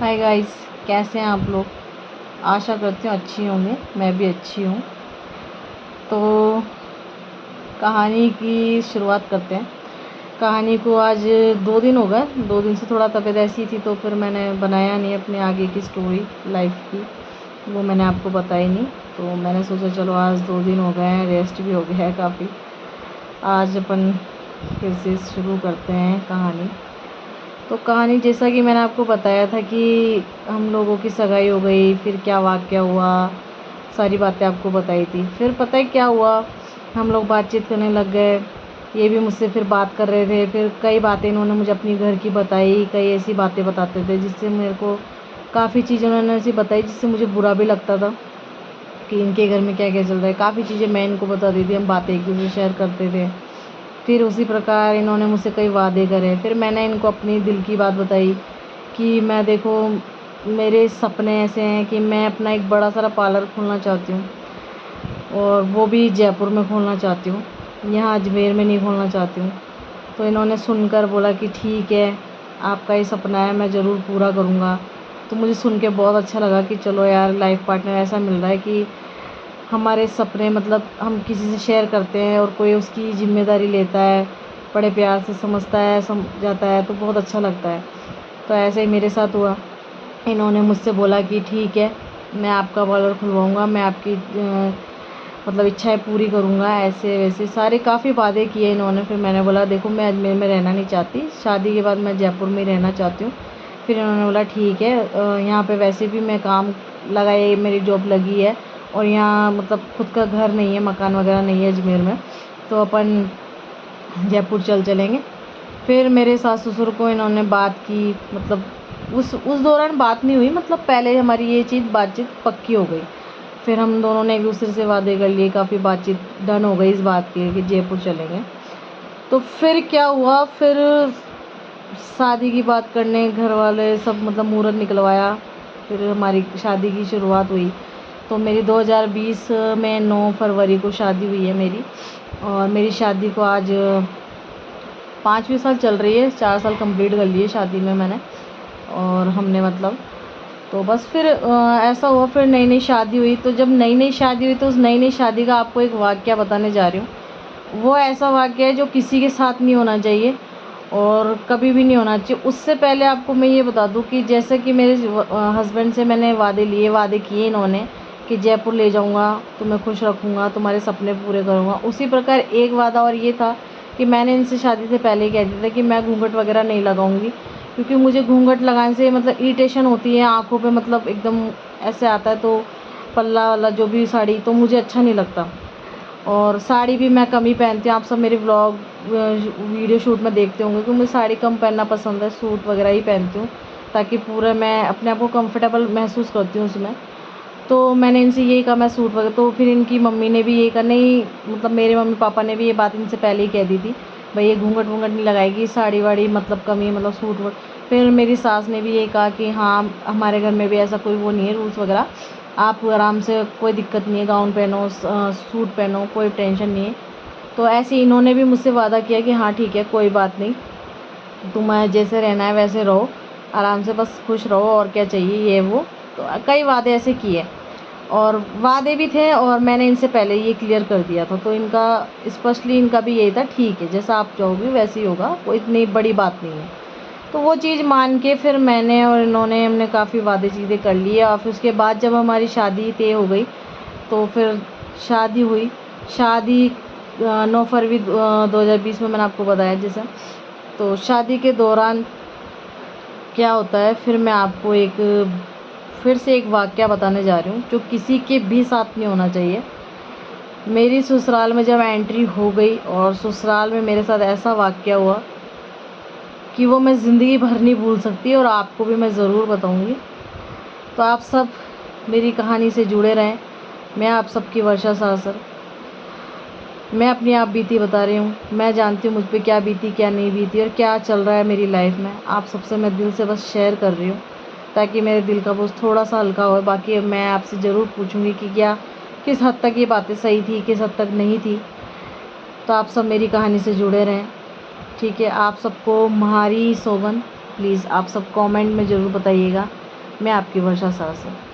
Hi guys, कैसे हैं आप लोग। आशा करती हूँ अच्छी होंगे। मैं भी अच्छी हूँ। तो कहानी की शुरुआत करते हैं। कहानी को आज 2 दिन हो गए। 2 दिन से थोड़ा तबीयत ऐसी थी तो फिर मैंने बनाया नहीं अपने आगे की स्टोरी लाइफ की, वो मैंने आपको बताई नहीं। तो मैंने सोचा चलो आज 2 दिन हो गए हैं, रेस्ट भी हो गया है काफ़ी। आज अपन फिर से शुरू करते हैं कहानी। तो कहानी जैसा कि मैंने आपको बताया था कि हम लोगों की सगाई हो गई, फिर क्या वाक़या हुआ, सारी बातें आपको बताई थी। फिर पता है क्या हुआ, हम लोग बातचीत करने लग गए। ये भी मुझसे फिर बात कर रहे थे। फिर कई बातें इन्होंने मुझे अपनी घर की बताई, कई ऐसी बातें बताते थे जिससे मेरे को काफ़ी चीज़ें उन्होंने ऐसी बताई जिससे मुझे बुरा भी लगता था कि इनके घर में क्या क्या चल रहा है। काफ़ी चीज़ें मैं इनको बताती थी, हम बातें एक दूसरे शेयर करते थे। फिर उसी प्रकार इन्होंने मुझसे कई वादे करे। फिर मैंने इनको अपनी दिल की बात बताई कि मैं देखो, मेरे सपने ऐसे हैं कि मैं अपना एक बड़ा सारा पार्लर खोलना चाहती हूँ, और वो भी जयपुर में खोलना चाहती हूँ, यहाँ अजमेर में नहीं खोलना चाहती हूँ। तो इन्होंने सुनकर बोला कि ठीक है, आपका ये सपना है, मैं ज़रूर पूरा करूँगा। तो मुझे सुन के बहुत अच्छा लगा कि चलो यार, लाइफ पार्टनर ऐसा मिल रहा है कि हमारे सपने मतलब हम किसी से शेयर करते हैं और कोई उसकी ज़िम्मेदारी लेता है, बड़े प्यार से समझता है, समझाता है, तो बहुत अच्छा लगता है। तो ऐसे ही मेरे साथ हुआ। इन्होंने मुझसे बोला कि ठीक है, मैं आपका पार्लर खुलवाऊँगा, मैं आपकी मतलब इच्छाएं पूरी करूँगा, ऐसे वैसे सारे काफ़ी वादे किए इन्होंने। फिर मैंने बोला देखो, मैं अजमेर में रहना नहीं चाहती, शादी के बाद मैं जयपुर में ही रहना चाहती हूँ। फिर इन्होंने बोला ठीक है, यहाँ पे वैसे भी मैं काम लगा है, मेरी जॉब लगी है, और यहाँ मतलब खुद का घर नहीं है, मकान वगैरह नहीं है अजमेर में, तो अपन जयपुर चलेंगे। फिर मेरे सास ससुर को इन्होंने बात की, मतलब उस दौरान बात नहीं हुई, मतलब पहले हमारी ये चीज़ बातचीत पक्की हो गई। फिर हम दोनों ने एक दूसरे से वादे कर लिए, काफ़ी बातचीत डन हो गई इस बात की कि जयपुर चलेंगे। तो फिर क्या हुआ, फिर शादी की बात करने घर वाले सब मतलब मुहूर्त निकलवाया। फिर हमारी शादी की शुरुआत हुई। तो मेरी 2020 में 9 फरवरी को शादी हुई है मेरी, और मेरी शादी को आज 5वीं साल चल रही है, 4 साल कंप्लीट कर लिए शादी में मैंने और हमने मतलब। तो बस फिर ऐसा हुआ, फिर नई नई शादी हुई। तो जब नई नई शादी हुई तो उस नई नई शादी का आपको एक वाक़या बताने जा रही हूँ। वो ऐसा वाक़या है जो किसी के साथ नहीं होना चाहिए और कभी भी नहीं होना चाहिए। उससे पहले आपको मैं ये बता दूँ कि जैसे कि मेरे हस्बैंड से मैंने वादे किए इन्होंने कि जयपुर ले जाऊँगा, तुम्हें खुश रखूँगा, तुम्हारे सपने पूरे करूँगा। उसी प्रकार एक वादा और ये था कि मैंने इनसे शादी से पहले ही कह दिया था कि मैं घूंघट वगैरह नहीं लगाऊंगी, क्योंकि मुझे घूंघट लगाने से मतलब इरिटेशन होती है आँखों पे, मतलब एकदम ऐसे आता है। तो पल्ला वाला जो भी साड़ी, तो मुझे अच्छा नहीं लगता। और साड़ी भी मैं कम ही पहनती हूँ। आप सब मेरे व्लॉग वीडियो शूट में देखते होंगे कि मुझे साड़ी कम पहनना पसंद है, सूट वगैरह ही पहनती हूँ, ताकि पूरा मैं अपने आप को कंफर्टेबल महसूस करती हूँ उसमें। तो मैंने इनसे यही कहा मैं सूट वगैरह। तो फिर इनकी मम्मी ने भी यही कहा, नहीं मतलब मेरे मम्मी पापा ने भी ये बात इनसे पहले ही कह दी थी, भाई ये घूंघट वूंघट नहीं लगाएगी, साड़ी वाड़ी मतलब कम ही, मतलब सूट वूट। फिर मेरी सास ने भी यही कहा कि हाँ, हमारे घर में भी ऐसा कोई वो नहीं है रूल्स वगैरह, आप आराम से, कोई दिक्कत नहीं है, गाउन पहनो, सूट पहनो, कोई टेंशन नहीं है। तो ऐसे इन्होंने भी मुझसे वादा किया कि हाँ ठीक है, कोई बात नहीं, तुम्हें जैसे रहना है वैसे रहो, आराम से बस खुश रहो, और क्या चाहिए ये वो। तो कई वादे ऐसे किए, और वादे भी थे, और मैंने इनसे पहले ये क्लियर कर दिया था। तो इनका स्पष्टली इनका भी यही था, ठीक है जैसा आप चाहोगे वैसे ही होगा, कोई इतनी बड़ी बात नहीं है। तो वो चीज़ मान के फिर मैंने और इन्होंने, हमने काफ़ी वादे चीज़ें कर लिए। और फिर उसके बाद जब हमारी शादी तय हो गई तो फिर शादी हुई। शादी 9 फरवरी 2020 में मैंने आपको बताया जैसा। तो शादी के दौरान क्या होता है, फिर मैं आपको फिर से एक वाक़या बताने जा रही हूँ जो किसी के भी साथ नहीं होना चाहिए। मेरी ससुराल में जब एंट्री हो गई, और ससुराल में मेरे साथ ऐसा वाक़या हुआ कि वो मैं ज़िंदगी भर नहीं भूल सकती, और आपको भी मैं ज़रूर बताऊँगी। तो आप सब मेरी कहानी से जुड़े रहें। मैं आप सबकी वर्षा सासर। मैं अपनी आप बीती बता रही हूँ। मैं जानती हूँ मुझ पे क्या बीती, क्या नहीं बीती, और क्या चल रहा है मेरी लाइफ में। आप सबसे मैं दिल से बस शेयर कर रही हूँ ताकि मेरे दिल का बोझ थोड़ा सा हल्का हो। बाकी मैं आपसे ज़रूर पूछूँगी कि क्या, किस हद तक ये बातें सही थी, किस हद तक नहीं थी। तो आप सब मेरी कहानी से जुड़े रहें, ठीक है। आप सबको महारी सोबन, प्लीज़ आप सब कमेंट में ज़रूर बताइएगा मैं आपकी वर्षा साहू।